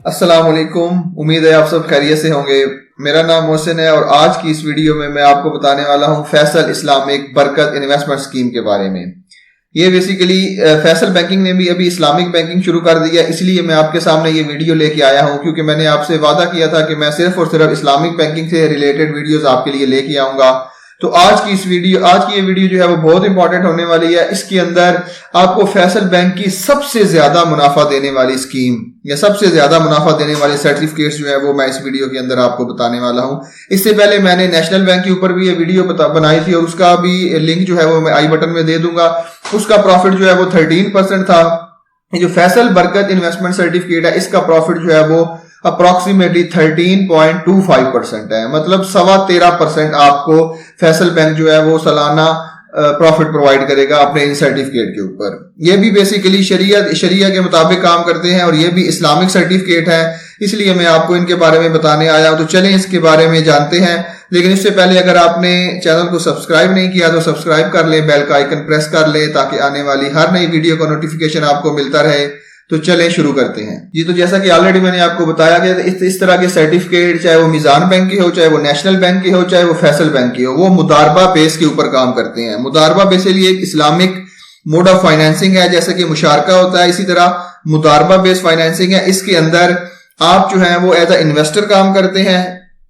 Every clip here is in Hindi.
अस्सलाम वालेकुम। उम्मीद है आप सब खैरियत से होंगे। मेरा नाम मोहसिन है और आज की इस वीडियो में मैं आपको बताने वाला हूं फैसल इस्लामिक बरकत इन्वेस्टमेंट स्कीम के बारे में। ये बेसिकली फैसल बैंकिंग ने भी अभी इस्लामिक बैंकिंग शुरू कर दिया, इसलिए मैं आपके सामने ये वीडियो लेके आया हूं क्योंकि मैंने आपसे वादा किया था कि मैं सिर्फ और सिर्फ इस्लामिक बैंकिंग से रिलेटेड वीडियोस आपके लिए लेके आऊंगा। तो आज की ये वीडियो जो है वो बहुत इंपॉर्टेंट होने वाली है। इसके अंदर आपको फैसल बैंक की सबसे ज्यादा मुनाफा देने वाली स्कीम या सबसे ज्यादा मुनाफा देने वाले सर्टिफिकेट्स जो है वो मैं इस वीडियो के अंदर आपको बताने वाला हूं। इससे पहले मैंने नेशनल बैंक के ऊपर भी ये वीडियो बनाई थी और उसका भी लिंक जो है वो मैं आई बटन में दे दूंगा। उसका प्रॉफिट जो है वो 13% था। ये जो फैसल बरकत इन्वेस्टमेंट सर्टिफिकेट है इसका प्रॉफिट जो है वो अप्रोक्सीमेटली 13.25% है, मतलब 13.25% आपको फैसल बैंक जो है वो सालाना प्रॉफिट प्रोवाइड करेगा अपने इन सर्टिफिकेट के ऊपर। ये भी बेसिकली शरिया के मुताबिक काम करते हैं और ये भी इस्लामिक सर्टिफिकेट है, इसलिए मैं आपको इनके बारे में बताने आया हूं। तो चलें इसके बारे में जानते हैं, लेकिन इससे पहले अगर आपने चैनल को सब्सक्राइब नहीं किया तो सब्सक्राइब कर लें, बेल का आइकन प्रेस कर लें ताकि आने वाली हर नई वीडियो का नोटिफिकेशन आपको मिलता रहे। तो चलें शुरू करते हैं जी। तो जैसा कि ऑलरेडी मैंने आपको बताया कि इस तरह के सर्टिफिकेट चाहे वो मीजान बैंक के हो, चाहे वो नेशनल बैंक के हो, चाहे वो फैसल बैंक के हो, वो मुदारबा बेस के ऊपर काम करते हैं। मुदारबा बेसिकली एक इस्लामिक मोड ऑफ फाइनेंसिंग है, जैसे कि मुशारका होता है, इसी तरह मुदारबा बेस्ड फाइनेंसिंग है। इसके अंदर आप जो है वो एज अ इन्वेस्टर काम करते हैं,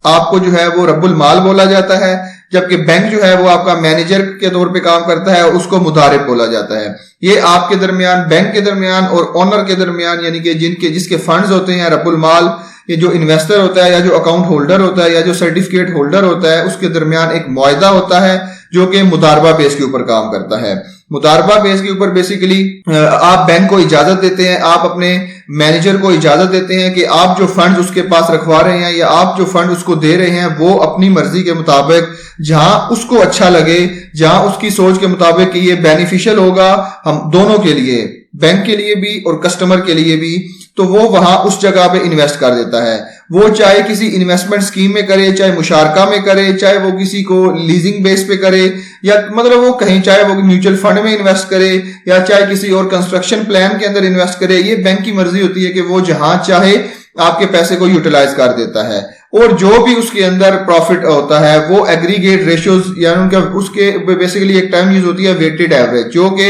आपको जो है वो रब्बुल माल बोला जाता है, जबकि बैंक जो है वो आपका मैनेजर के तौर पे काम करता है और उसको मुदारिब बोला जाता है। ये आपके दरमियान, बैंक के दरमियान और ओनर के दरमियान, यानी कि जिसके फंड्स होते हैं रब्बुल माल, ये जो इन्वेस्टर होता है या जो अकाउंट होल्डर होता है या जो सर्टिफिकेट होल्डर होता है, उसके दरमियान एक मुआहदा होता है जो कि मुदारबा बेस के ऊपर काम करता है। मुदारबा बेस के ऊपर बेसिकली आप बैंक को इजाजत देते हैं, आप अपने मैनेजर को इजाजत देते हैं कि आप जो फंड उसके पास रखवा रहे हैं या आप जो फंड उसको दे रहे हैं वो अपनी मर्जी के मुताबिक, जहां उसको अच्छा लगे, जहां उसकी सोच के मुताबिक कि ये बेनिफिशियल होगा हम दोनों के लिए, बैंक के लिए भी और कस्टमर के लिए भी, तो वो वहां उस जगह पे इन्वेस्ट कर देता है। वो चाहे किसी इन्वेस्टमेंट स्कीम में करे, चाहे मुशारका में करे, चाहे वो किसी को लीजिंग बेस पे करे, या मतलब वो कहीं चाहे वो म्यूचुअल फंड में इन्वेस्ट करे या चाहे किसी और कंस्ट्रक्शन प्लान के अंदर इन्वेस्ट करे। ये बैंक की मर्जी होती है कि वो जहां चाहे आपके पैसे को यूटिलाइज कर देता है और जो भी उसके अंदर प्रॉफिट होता है वो एग्रीगेट रेशियोज, यानी उनका उसके बेसिकली एक टर्म यूज होती है वेटेड एवरेज, जो कि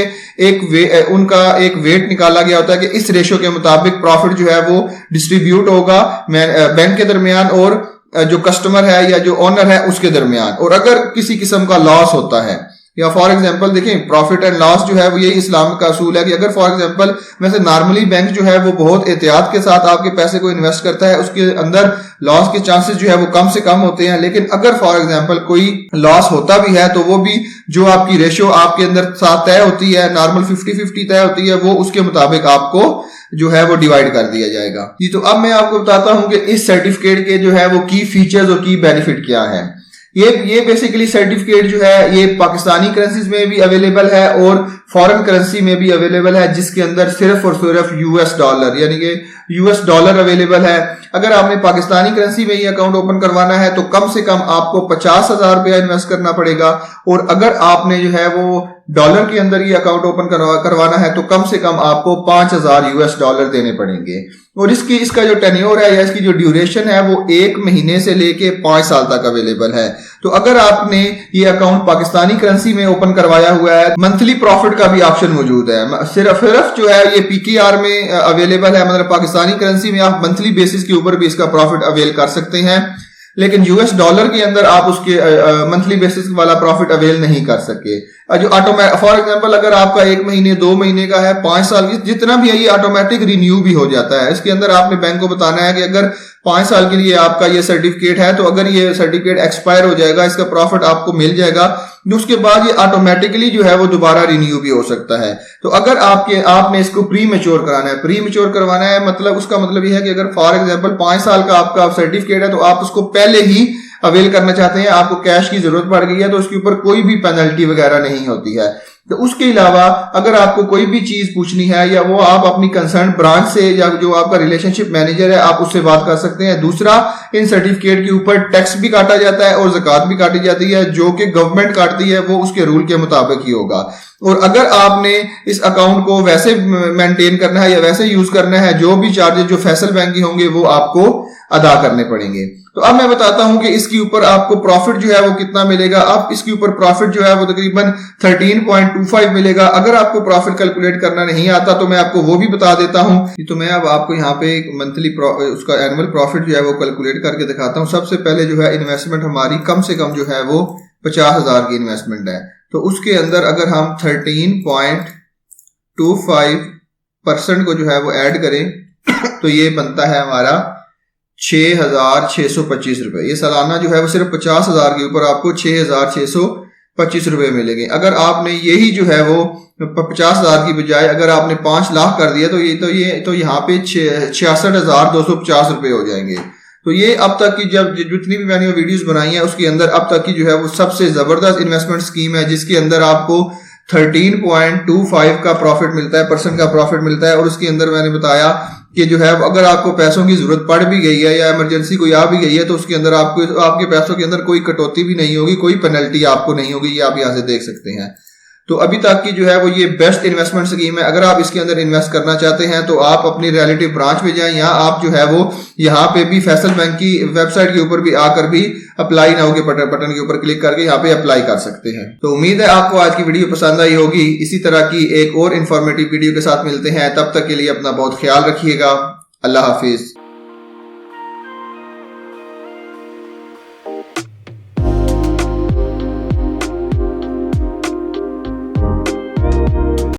उनका एक वेट निकाला गया होता है कि इस रेशियो के मुताबिक प्रॉफिट जो है वो डिस्ट्रीब्यूट होगा बैंक के दरमियान और जो कस्टमर है या जो ओनर है उसके दरमियान। और अगर किसी किस्म का लॉस होता है, या फॉर एग्जांपल देखें, प्रॉफिट एंड लॉस जो है वो यही इस्लाम का असूल है कि अगर फॉर एग्जांपल वैसे नॉर्मली बैंक जो है वो बहुत एहतियात के साथ आपके पैसे को इन्वेस्ट करता है, उसके अंदर लॉस के चांसेस जो है वो कम से कम होते हैं। लेकिन अगर फॉर एग्जांपल कोई लॉस होता भी है तो वो भी जो आपकी रेशियो आपके अंदर साथ तय होती है, नॉर्मल 50-50 तय होती है, वो उसके मुताबिक आपको जो है वो डिवाइड कर दिया जाएगा जी। तो अब मैं आपको बताता हूं कि इस सर्टिफिकेट के जो है वो की फीचर्स और की बेनिफिट क्या है। ये बेसिकली सर्टिफिकेट जो है ये पाकिस्तानी करेंसीज में भी अवेलेबल है और फॉरेन करेंसी में भी अवेलेबल है, जिसके अंदर सिर्फ और सिर्फ यूएस डॉलर यानी कि यूएस डॉलर अवेलेबल है। अगर आपने पाकिस्तानी करेंसी में ये अकाउंट ओपन करवाना है तो कम से कम आपको 50,000 रुपया इन्वेस्ट करना पड़ेगा, और अगर आपने जो है वो डॉलर के अंदर ये अकाउंट ओपन करवाना है तो कम से कम आपको 5,000 यूएस डॉलर देने पड़ेंगे। और इसका जो टेन्योर है या इसकी जो ड्यूरेशन है वो 1 महीने से लेके 5 साल तक अवेलेबल है। तो अगर आपने ये अकाउंट पाकिस्तानी करेंसी में ओपन करवाया हुआ है, मंथली प्रॉफिट का भी ऑप्शन मौजूद है। सिर्फ जो है ये पीकेआर में अवेलेबल है, मतलब पाकिस्तानी करेंसी में आप मंथली बेसिस के ऊपर भी इसका प्रॉफिट अवेल कर सकते हैं, लेकिन यूएस डॉलर के अंदर आप उसके मंथली बेसिस वाला प्रॉफिट अवेल नहीं कर सके। जो फॉर एग्जांपल अगर आपका 1 महीने 2 महीने का है, 5 साल जितना भी है, ये ऑटोमेटिक रिन्यू भी हो जाता है। इसके अंदर आपने बैंक को बताना है कि अगर 5 साल के लिए आपका ये सर्टिफिकेट है तो अगर ये सर्टिफिकेट एक्सपायर हो जाएगा, इसका प्रॉफिट आपको मिल जाएगा, उसके बाद ये ऑटोमेटिकली जो है वो दोबारा रिन्यू भी हो सकता है। तो अगर आपने इसको प्री मैच्योर कराना है, प्री मैच्योर करवाना है मतलब उसका मतलब ये है कि अगर फॉर एग्जांपल 5 साल का आपका सर्टिफिकेट है तो आप उसको पहले ही अवेल करना चाहते हैं, आपको कैश की जरूरत पड़ गई है, तो उसके ऊपर कोई भी पेनल्टी वगैरह नहीं होती है। तो उसके अलावा अगर आपको कोई भी चीज पूछनी है या वो आप अपनी कंसर्न ब्रांच से या जो आपका रिलेशनशिप मैनेजर है आप उससे बात कर सकते हैं। दूसरा, इन सर्टिफिकेट के ऊपर टैक्स भी काटा जाता है और ज़कात भी काटी जाती है, जो कि गवर्नमेंट काटती है, वो उसके रूल के मुताबिक ही होगा। और अगर आपने इस अकाउंट को वैसे मेंटेन करना है या वैसे यूज करना है, जो भी चार्जेस जो फैसल बैंक के होंगे वो आपको अदा करने पड़ेंगे। तो अब मैं बताता हूं कि इसके ऊपर आपको प्रॉफिट जो है वो कितना मिलेगा। आप इसके ऊपर प्रॉफिट जो है वो तकरीबन 13.25 मिलेगा। अगर आपको प्रॉफिट कैलकुलेट करना नहीं आता तो मैं आपको वो भी बता देता हूं। तो मैं अब आपको यहाँ पे एक मंथली उसका एनुअल प्रॉफिट जो है वो कैलकुलेट करके दिखाता हूं। सबसे पहले जो है इन्वेस्टमेंट हमारी कम से कम जो है वो 50,000 की इन्वेस्टमेंट है। तो उसके अंदर अगर हम 13.25% को जो है वो ऐड करें तो ये बनता है हमारा 6,625 रुपए। ये सालाना जो है वो सिर्फ 50,000 के ऊपर आपको 6,625 रुपए मिलेंगे। अगर आपने यही जो है वो 50,000 की बजाय अगर आपने 5 लाख कर दिया तो यहाँ पे 66,250 रुपए हो जाएंगे। तो ये अब तक की जब जितनी भी मैंने वीडियोस बनाई है उसके अंदर अब तक की जो है वो सबसे जबरदस्त इन्वेस्टमेंट स्कीम है, जिसके अंदर आपको 13.25 का प्रॉफिट मिलता है, परसेंट का प्रॉफिट मिलता है। और उसके अंदर मैंने बताया कि जो है अगर आपको पैसों की जरूरत पड़ भी गई है या इमरजेंसी कोई आ भी गई है तो उसके अंदर आपको आपके पैसों के अंदर कोई कटौती भी नहीं होगी, कोई पेनल्टी आपको नहीं होगी। ये आप यहाँ से देख सकते हैं। तो अभी तक की जो है वो ये बेस्ट इन्वेस्टमेंट स्कीम है। अगर आप इसके अंदर इन्वेस्ट करना चाहते हैं तो आप अपनी रिलेटिव ब्रांच में जाएं, या आप जो है वो यहाँ पे भी फैसल बैंक की वेबसाइट के ऊपर भी आकर भी अप्लाई नाउ के बटन के ऊपर क्लिक करके यहाँ पे अप्लाई कर सकते हैं। तो उम्मीद है आपको आज की वीडियो पसंद आई होगी। इसी तरह की एक और इन्फॉर्मेटिव वीडियो के साथ मिलते हैं। तब तक के लिए अपना बहुत ख्याल रखिएगा। अल्लाह हाफिज।